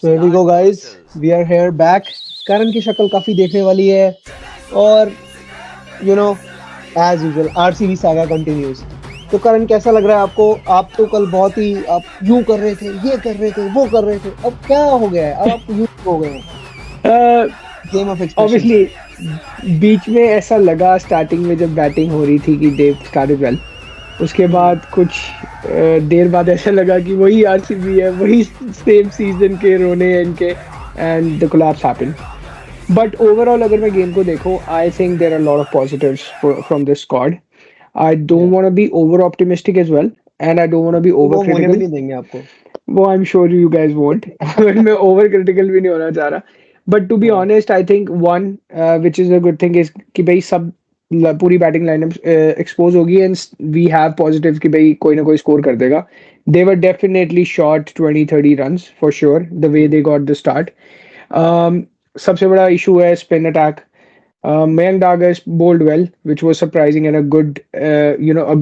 So here we go guys, we are here back. करण की शक्ल काफी देखने वाली है और you know as usual RCB saga continues. तो करण कैसा लग रहा है आपको? आप तो कल बहुत ही आप यूं कर रहे थे, ये कर रहे थे, वो कर रहे थे, अब क्या हो गया है? अब आप यूं हो गए हैं गेम ऑफ एक्सप्रेशन। ऑब्वियसली बीच में ऐसा लगा स्टार्टिंग में जब बैटिंग हो रही थी कि देव स्टार्टेड वेल, उसके बाद कुछ देर बाद ऐसा लगा कि वही आरसीबी है, वही सेम सीजन के रोने हैं इनके, and the collapse happened. But overall अगर मैं गेम को देखूं, I think there are lot of positives from this squad. I don't want to be over optimistic as well, and I don't want to be over critical. नहीं देंगे आपको वो I am sure you guys won't. मैं over critical भी नहीं होना चाह रहा. But to be honest, I think one which is a good thing is कि भाई सब पूरी बैटिंग लाइनअप एक्सपोज होगी एंड वी हैव पॉजिटिव कि भाई कोई ना कोई स्कोर कर देगा. They were definitely short 20-30 runs for sure the way they got the start. सबसे बड़ा इशू है spin attack. Mayank Dagas bowled well, which was surprising and a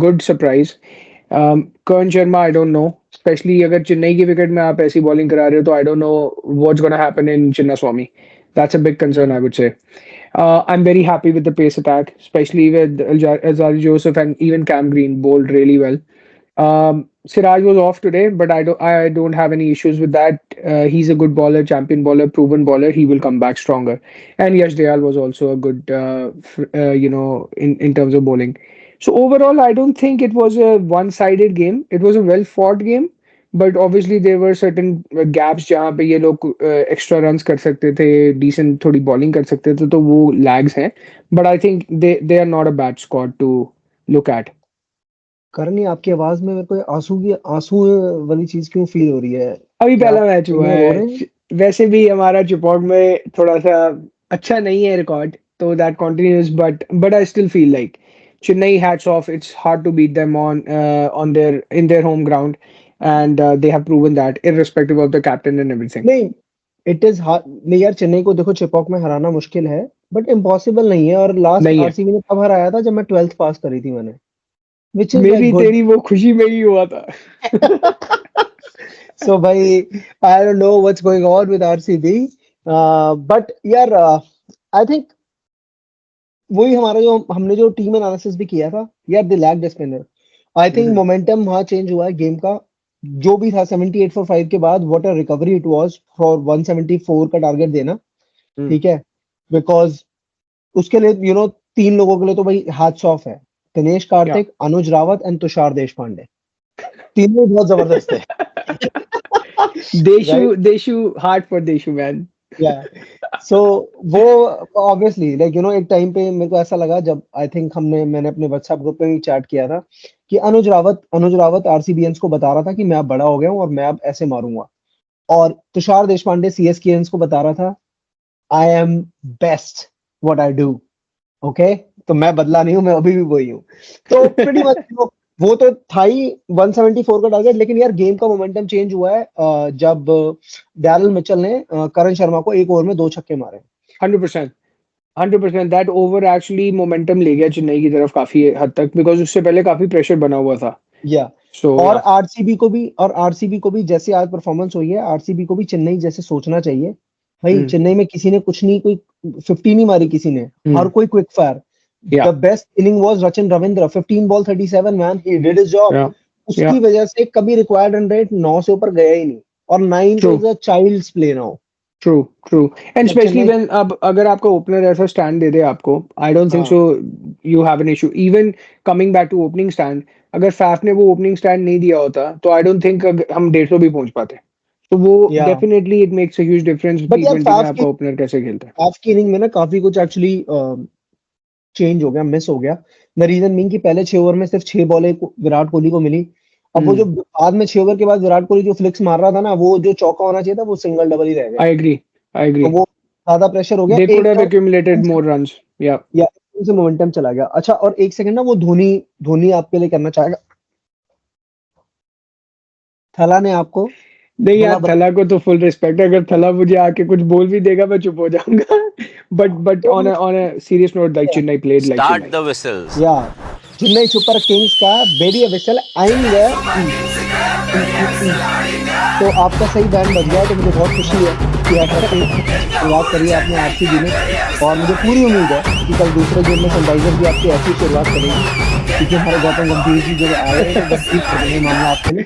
good surprise. Karan Sharma, I don't know. Especially अगर चेन्नई की wicket में आप ऐसी bowling करा रहे हो तो I don't know what's going to happen in Chinnaswamy. That's a big concern, I would say. I'm very happy with the pace attack, especially with Azari Joseph and even Cam Green bowled really well. Siraj was off today, but I don't have any issues with that. He's a good bowler, champion bowler, proven bowler. He will come back stronger. And Yash Dayal was also a good, in terms of bowling. So overall, I don't think it was a one-sided game. It was a well-fought game, but obviously there were certain gaps जहाँ पे ये लोग extra runs कर सकते थे, decent थोड़ी bowling कर सकते थे, तो वो lags हैं. But I think they are not a bad squad to look at. करनी आपकी आवाज में मेरे को आंसू वाली चीज क्यों फील हो रही है? अभी पहला मैच हुआ है. वैसे भी हमारा चिपॉक में थोड़ा सा अच्छा नहीं है रिकॉर्ड, तो that continues. But I still feel like Chennai, hats off. It's hard to beat them on their home ground, and they have proven that irrespective of the captain and everything. नहीं, it is hard. नहीं यार, चेन्नई को देखो चिपॉक में हराना मुश्किल है, but impossible नहीं है. और लास्ट आरसीबी ने कब हराया था? जब मैं 12th पास करी थी मैंने. मेरी तेरी वो खुशी में ही हुआ था. So भाई, I don't know what's going on with RCB, but यार I think वही हमारा हमने जो टीम एनालिसिस भी किया था यार, they lacked spinner. I think momentum वहां चेंज हुआ है गेम का. जो भी था 78 for 5 के बाद, what a recovery it was for 174 का टारगेट देना. ठीक है, बिकॉज उसके लिए तीन लोगों के लिए तो भाई हैट्स ऑफ है. दिनेश कार्तिक, अनुज रावत एंड तुषार देशपांडे, तीनों बहुत जबरदस्त है. देशु हार्ट फॉर देशु मैन. सो वो ऑब्वियसली एक टाइम पे मेरे को ऐसा लगा, जब आई थिंक मैंने अपने व्हाट्सएप ग्रुप पे भी चैट किया था कि अनुज रावत आरसीबीएंस को बता रहा था कि मैं अब बड़ा हो गया हूं और मैं अब ऐसे मारूंगा. और तुषार देशपांडे सीएसकेएंस को बता रहा था, I am best what I do. Okay, तो मैं बदला नहीं हूं, मैं अभी भी वही हूं. तो प्रीटी मच वो तो था ही 174 का टारगेट. लेकिन यार गेम का मोमेंटम चेंज हुआ है जब डैरिल मिचेल ने करण शर्मा को एक ओवर में 2 छक्के मारे. 100% दैट ओवर एक्चुअली मोमेंटम ले गया चेन्नई की तरफ काफी हद तक, बिकॉज उससे पहले काफी प्रेशर बना हुआ था. और आरसीबी को भी जैसे आज परफॉर्मेंस हुई है, आरसीबी को भी चेन्नई जैसे सोचना चाहिए. भाई चेन्नई में किसी ने कुछ नहीं, कोई 50 नहीं मारी किसी ने, हर कोई quick fire. The best inning was Rachin Ravindra, 15 ball 37 man, he did his job. उसकी वजह से कभी रिक्वायर्ड रन रेट 9 से ऊपर गया ही नहीं, और 9 is a child's play now. True. And especially when अब अगर आपका ओपनर ऐसा स्टैंड दे दे आपको, I don't think so you have an issue. Even coming back to opening stand, अगर फैफ ने वो ओपनिंग स्टैंड नहीं दिया होता तो I don't think हम 150 भी पहुंच पाते. तो वो definitely it makes a huge difference. T20 में आपका ओपनर कैसे खेलता है. फैफ की इनिंग में ना काफी कुछ एक्चुअली चेंज हो गया, मिस हो गया. द रीजन मीन कि पहले 6 ओवर में सिर्फ 6 बॉलें विराट कोहली को मिली. अब वो जो बाद में 6 ओवर के बाद विराट कोहली जो फ्लिक्स मार रहा था ना, वो जो चौका होना चाहिए था वो सिंगल डबल ही रह गया. I agree. तो वो ज्यादा प्रेशर हो गया. They could have accumulated more runs. से मोमेंटम चला गया. अच्छा, और एक सेकंड ना, वो धोनी आपके लिए करना चाहेगा. थला ने आपको नहीं यार, थला को तो फुल रिस्पेक्ट है. अगर थला मुझे आके कुछ बोल भी देगा मैं चुप हो जाऊंगा. but on a serious note, like Chennai played like Start Chennai. the whistles. Chennai super Kings का बेबी विसल आएंगे. तो आपका सही बैंड बज गया, तो मुझे बहुत खुशी है कि ऐसा शुरुआत करी है आपने आरसीबी ने, और मुझे पूरी उम्मीद है कि कल दूसरे गेम में सनराइजर भी आपकी ऐसी शुरुआत करेगी, क्योंकि हमारे गौतम गंभीर जी जो आए हैं वो ठीक कर देंगे मामला आपके लिए।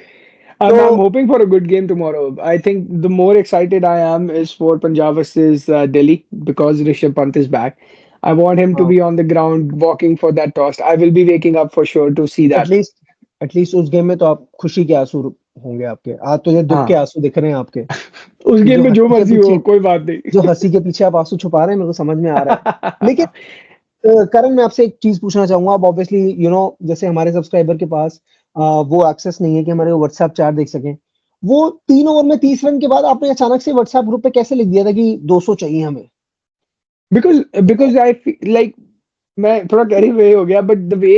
I'm hoping for a good game tomorrow. I think the more excited I am is for Punjab versus Delhi because Rishabh Pant is back. I want him to हाँ, be on the ground walking for that toss. I will be waking up for sure to see that. At least at least उस game में तो आप खुशी के आंसू होंगे आपके, आज तो ये दुख के हाँ, आंसू दिख रहे हैं आपके, उस कि गेम में जो हंसी के मर्जी हो पीछे कोई बात नहीं। जो हंसी के पीछे आप आंसू छुपा रहे हैं मेरे को समझ में आ रहा है। लेकिन करण, मैं आपसे एक चीज पूछना चाहूंगा। अब ऑब्वियसली जैसे हमारे सब्सक्राइबर के पास वो एक्सेस नहीं है कि हमारे व्हाट्सएप चैट देख सकें। वो 3 ओवर में 30 रन के बाद आपने अचानक से व्हाट्सएप ग्रुप पे कैसे लिख दिया था कि 200 चाहिए हमें? Because I feel like मैं थोड़ा कैरी वे हो गया, but the way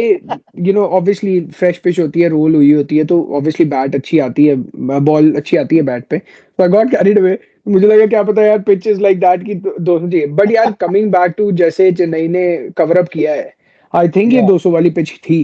obviously fresh pitch होती है, रोल हुई होती है, तो ऑब्वियसली बैट अच्छी आती है, बॉल अच्छी आती है बैट पे, तो आई गॉट कैरीड अवे। मुझे लगा क्या पता यार पिच इज लाइक दैट की 200 चाहिए, बट यार कमिंग बैक टू जैसे चेन्नई ने कवर अप किया है, आई थिंक ये या 200 वाली पिच थी।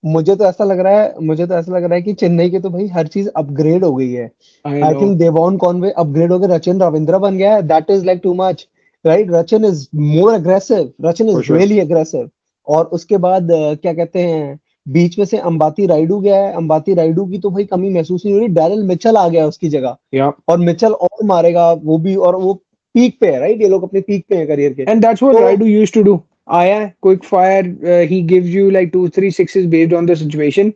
मुझे तो ऐसा लग रहा है कि चेन्नई के तो भाई हर चीज अपग्रेड हो गई है। I I know, think Devon Conway upgrade हो गए, रचिन रविंद्र बन गया है, that is like too much, right? Rachin is more aggressive, Rachin for is sure. Really aggressive. और उसके बाद क्या कहते हैं, बीच में से अंबाती रायडू गया है, अंबाती रायडू की तो भाई कमी महसूस नहीं हो रही, डैरिल मिचेल आ गया है उसकी जगह, या और मिचेल और मारेगा वो भी, और वो पीक पे है, राइट? ये लोग अपने पीक पे है करियर के। एंड दैट्स व्हाट तो राइडू यूज्ड टू डू। आया quick fire, he gives you like 2-3 sixes based on the situation.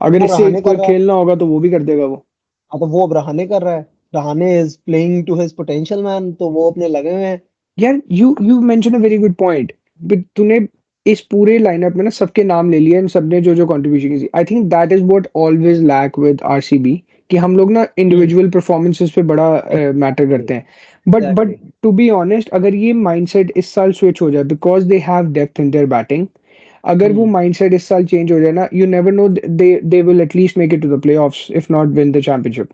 अगर वो इससे रहाणे कर कोई रहा है। खेलना होगा तो वो भी कर देगा वो। हाँ, तो वो अब रहाणे कर रहा है, Rahane is playing to his potential man, तो वो अपने लगे हुए हैं। यार you mention a very good point, but तूने इस पूरे लाइनअप में ना सबके नाम ले लिए, इन सबने जो जो कंट्रीब्यूशन की, I think that is what always lack with RCB, कि हम लोग ना इंडिविजुअल परफॉर्मेंसेस पे बड़ा मैटर करते हैं। But exactly. To be honest, अगर ये माइंडसेट इस साल स्विच हो जाए, because they have depth in their batting, अगर वो माइंडसेट इस साल चेंज हो जाए ना, you never know, they will at least make it to the playoffs if not win the championship.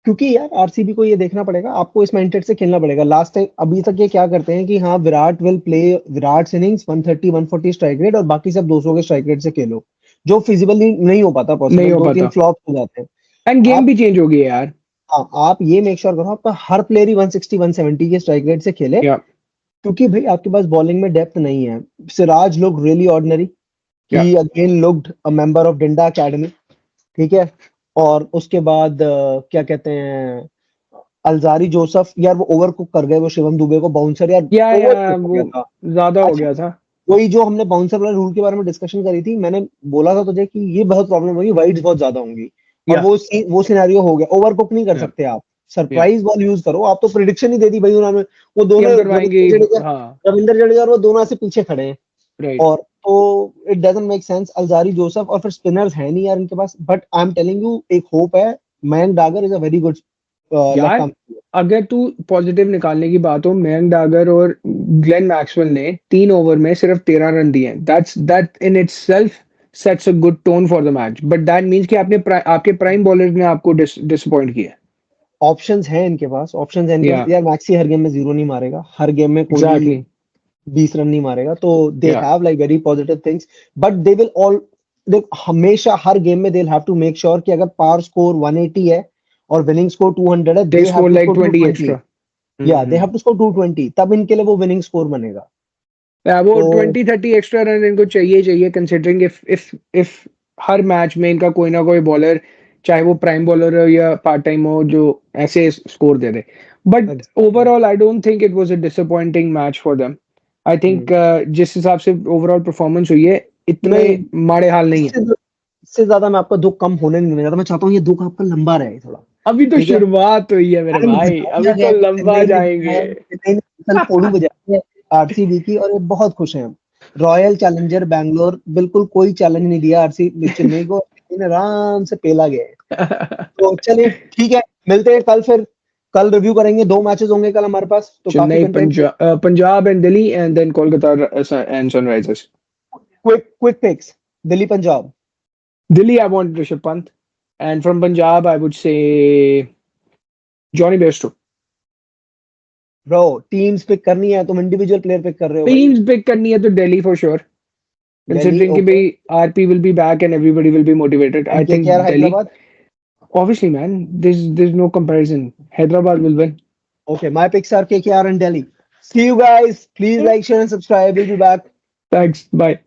क्योंकि यार आरसीबी को ये देखना पड़ेगा, आपको इस माइंडसेट से खेलना पड़ेगा। लास्ट टाइम अभी तक ये क्या करते हैं कि हाँ, Virat will play Virat innings 130 140 strike rate, और बाकी सब 200 के स्ट्राइक रेट से खेलो, जो फिजिबल नहीं हो पाता नहीं पॉसिबल, हो 2-3 पाता, फ्लॉप हो जाते हैं। एंड गेम आप भी चेंज हो गई है यार। हाँ, आप ये मेक श्योर करो आपका हर प्लेयर ही 160 170 के स्ट्राइक रेट से खेले, या क्योंकि भाई आपके पास बॉलिंग में डेप्थ नहीं है। Siraj look really ordinary, yeah he again looked a member of Dinda academy, ठीक है? और उसके बाद क्या कहते हैं, अल्जारी जोसफ, यार वो ओवर कुक कर गए वो शिवम दुबे को, बाउंसर यार ओवर या कुक हो वो गया था। ज्यादा हो अच्छा, गया था। वही जो हमने बाउंसर वाला रूल के बारे में डिस्कशन करी थी, मैंने बोला था तुझे कि ये बहुत प्रॉब्लम होगी, वाइड्स बहुत ज्यादा होंगी, और या वो सिनेरियो हो गया। ओवर कुक नहीं कर या सकते आप, या सरप्राइज बॉल यूज करो। आप तो प्रिडिक्शन ही दे दी भाई उन्होंने, वो कि दोनों हम करवाएंगे। हाँ, रविंद्र जडेजा और वो दोनों ऐसे पीछे खड़े हैं, राइट। और तो it doesn't make sense. Alzarri Joseph, और फिर स्पिनर्स है नहीं यार इनके पास, but I am telling you एक होप है। Mayank Dagar is a very good left यार आर्म। अगर तू पॉजिटिव निकालने की बात हो, मयंक डागर और ग्लेन मैक्सवेल ने 3 ओवर में सिर्फ 13 रन दिए हैं, that in itself sets a good tone for the match, but that means कि आपके प्राइम बॉलर्स ने आपको डिसअपॉइंट किया। ऑप्शंस हैं इनके पास, ऑप्शंस हैं इनके पास या यार। मैक्सी हर गेम में जीरो नहीं मारेगा, हर गेम में कोहली एग्जैक्टली। 20 रन नहीं मारेगा, तो दे या have like very positive things, but they will all, देख हमेशा हर गेम में they have to make sure कि अगर पार स्कोर 180 है और विनिंग स्कोर 200 है, they they have score to like score 20 220। Extra. या दे हैव टू स्कोर 220, तब इनके लिए वो विनिंग स्कोर बनेगा। वो तो 20-30 एक्स्ट्रा रन इनको चाहिए चाहिए, कंसिडरिंग इफ हर मैच में इनका कोई ना कोई बॉलर, चाहे वो प्राइम बॉलर हो या पार्ट टाइम हो, जो ऐसे score they they. But exactly. Overall I don't think it was a disappointing match for them. I think जिस हिसाब से ओवरऑल परफॉर्मेंस हुई है, इतने नहीं, माड़े हाल नहीं है। इससे ज्यादा मैं आपका दुख कम होने नहीं देना चाहता, मैं चाहता हूँ ये दुख आपका लंबा रहे थोड़ा, अभी तो ठीक है? शुरुआत हुई है मेरे अरे मुझे भाई, बताया अभी गया तो है कि लंबा जाएंगे। चेन्नई ने कल पोड़ू बजाई है आरसीबी की, और ये बहुत खुश हैं हम। रॉयल चैलेंजर बैंगलोर बिल्कुल कोई चैलेंज नहीं दिया आरसीबी चेन्नई को, चेन्नई ने आराम से पेला गया है। तो चलिए ठीक है, मिलते हैं कल फिर। कल रिव्यू करेंगे, 2 मैचेस होंगे कल हमारे पास, तो काफी Chennai, content. Punjab and Delhi, and then Kolkata and Sunrisers. Quick picks, Delhi Punjab. Delhi, I want Rishabh Pant. And from Punjab, I would say Johnny Bairstow. Bro, teams pick करनी है तुम इंडिविजुअल प्लेयर पिक कर रहे हो भाई। Teams pick करनी है तो Delhi for sure. Delhi Considering कि ओके, भाई RP will be back and everybody will be motivated. I and think KKR Delhi. Hyderabad. Obviously, man, there's no comparison. Hyderabad will win. Okay, my picks are KKR and Delhi. See you guys. Please like, share, and subscribe. We'll be back. Thanks. Bye.